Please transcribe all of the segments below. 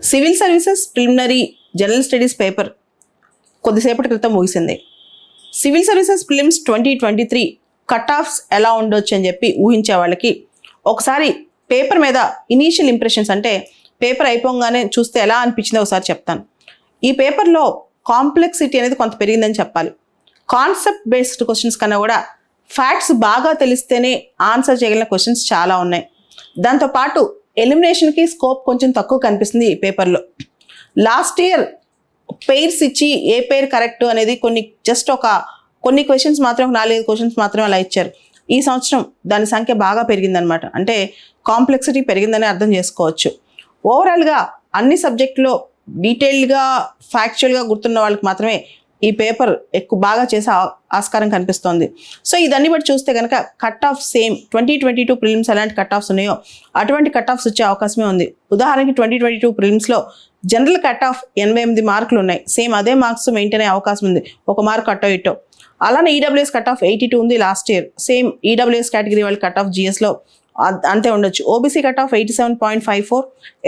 Civil services preliminary general studies paper కొద్దిసేపటి క్రితం ముగిసింది. Civil services prelims 2023 cut offs ఎలా ఉండొచ్చు అని చెప్పి ఊహించే వాళ్ళకి ఒకసారి పేపర్ మీద ఇనీషియల్ ఇంప్రెషన్స్, అంటే పేపర్ అయిపోగానే చూస్తే ఎలా అనిపించిందో ఒకసారి చెప్తాను. ఈ పేపర్లో కాంప్లెక్సిటీ అనేది కొంత పెరిగిందని చెప్పాలి. కాన్సెప్ట్ బేస్డ్ క్వశ్చన్స్ కన్నా కూడా ఫ్యాక్ట్స్ బాగా తెలిస్తేనే ఆన్సర్ చేయగలిగిన క్వశ్చన్స్ చాలా ఉన్నాయి. దాంతోపాటు ఎలిమినేషన్కి స్కోప్ కొంచెం తక్కువ కనిపిస్తుంది ఈ పేపర్లో. లాస్ట్ ఇయర్ పెయిర్స్ ఇచ్చి ఏ పేర్ కరెక్ట్ అనేది కొన్ని క్వశ్చన్స్ మాత్రం 4-5 క్వశ్చన్స్ మాత్రమే అలా ఇచ్చారు. ఈ సంవత్సరం దాని సంఖ్య బాగా పెరిగిందనమాట. అంటే కాంప్లెక్సిటీ పెరిగిందని అర్థం చేసుకోవచ్చు. ఓవరాల్గా అన్ని సబ్జెక్టులో డీటెయిల్డ్గా ఫ్యాక్చువల్గా గుర్తున్న వాళ్ళకి మాత్రమే ఈ పేపర్ బాగా చేసే ఆస్కారం కనిపిస్తోంది. సో ఇదన్నీ బట్టి చూస్తే కనుక కట్ ఆఫ్ సేమ్ 2022 ప్రిలిమ్స్ ఎలాంటి కట్ ఆఫ్స్ ఉన్నాయో అటువంటి కట్ ఆఫ్స్ వచ్చే అవకాశమే ఉంది. ఉదాహరణకి 2022 ప్రిలిమ్స్లో జనరల్ కట్ ఆఫ్ 88 మార్కులు ఉన్నాయి. సేమ్ అదే మార్క్స్ మెయింటైన్ అయ్యే అవకాశం ఉంది, 1 మార్క్ అటో ఇటో. అలానే ఈడబ్ల్యూఎస్ కట్ ఆఫ్ 82 ఉంది last year. Same EWS category వాళ్ళ కట్ ఆఫ్ జిఎస్లో అంతే ఉండొచ్చు. OBC cut off 87.54,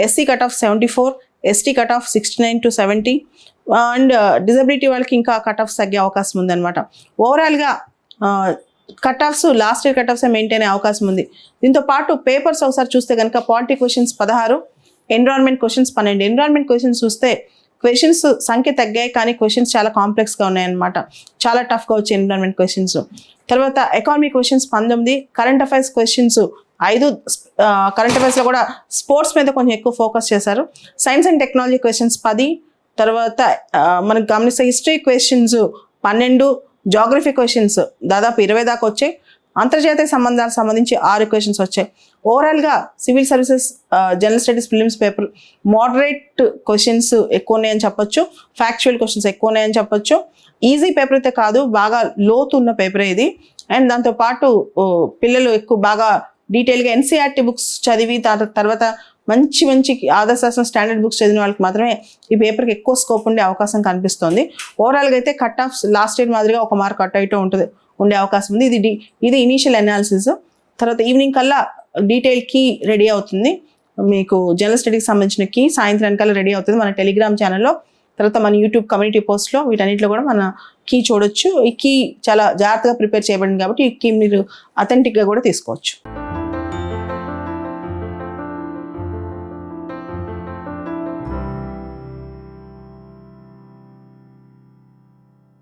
SC cut off 74, ST cut off 69 to 70 and disability వాళ్ళకి ఇంకా కట్ ఆఫ్స్ తగ్గే అవకాశం ఉందన్నమాట. ఓవరాల్గా cut offs last year cut offs maintain అయ్యే అవకాశం ఉంది. దీంతో పాటు పేపర్స్ ఒకసారి చూస్తే కనుక polity questions 16, environment questions 12. Environment questions చూస్తే క్వశ్చన్స్ సంఖ్య తగ్గాయి కానీ క్వశ్చన్స్ చాలా కాంప్లెక్స్గా ఉన్నాయన్నమాట. చాలా టఫ్గా వచ్చాయి ఎన్విరాన్మెంట్ క్వశ్చన్స్. తర్వాత economy questions 19, current affairs questions 5. కరెంట్ అఫైర్స్లో కూడా స్పోర్ట్స్ మీద కొంచెం ఎక్కువ ఫోకస్ చేశారు. Science and technology questions 10. తర్వాత మనకు గమనిస్తే హిస్టరీ క్వశ్చన్స్ 12, జాగ్రఫీ క్వశ్చన్స్ దాదాపు 20 దాకా వచ్చాయి. అంతర్జాతీయ సంబంధాలకు సంబంధించి 6 క్వశ్చన్స్ వచ్చాయి. ఓవరాల్గా civil services general studies prelims paper moderate questions ఎక్కువ ఉన్నాయని చెప్పొచ్చు, ఫ్యాక్చువల్ క్వశ్చన్స్ ఎక్కువ ఉన్నాయని చెప్పొచ్చు. ఈజీ పేపర్ అయితే కాదు, బాగా లోతు ఉన్న పేపరే ఇది. అండ్ దాంతోపాటు పిల్లలు బాగా డీటెయిల్గా ఎన్సీఆర్టీ బుక్స్ చదివి తర్వాత మంచి ఆదర్శాసన స్టాండర్డ్ బుక్స్ చదివిన వాళ్ళకి మాత్రమే ఈ పేపర్కి ఎక్కువ స్కోప్ ఉండే అవకాశం కనిపిస్తుంది. ఓవరాల్గా అయితే కట్ ఆఫ్స్ లాస్ట్ ఇయర్ మాదిరిగా 1 మార్క్ అటు ఇటు ఉండే అవకాశం ఉంది. ఇది ఇనీషియల్ అనాలిసిస్. తర్వాత ఈవినింగ్ కల్లా డీటెయిల్ కీ రెడీ అవుతుంది. మీకు జనరల్ స్టడీకి సంబంధించిన కీ సాయంత్రానికల్లా రెడీ అవుతుంది మన టెలిగ్రామ్ ఛానల్లో. తర్వాత మన యూట్యూబ్ కమ్యూనిటీ పోస్ట్లో వీటన్నిటిలో కూడా మన కీ చూడొచ్చు. ఈ కీ చాలా జాగ్రత్తగా ప్రిపేర్ చేయబడింది కాబట్టి ఈ కీ మీరు అథెంటిక్గా కూడా తీసుకోవచ్చు.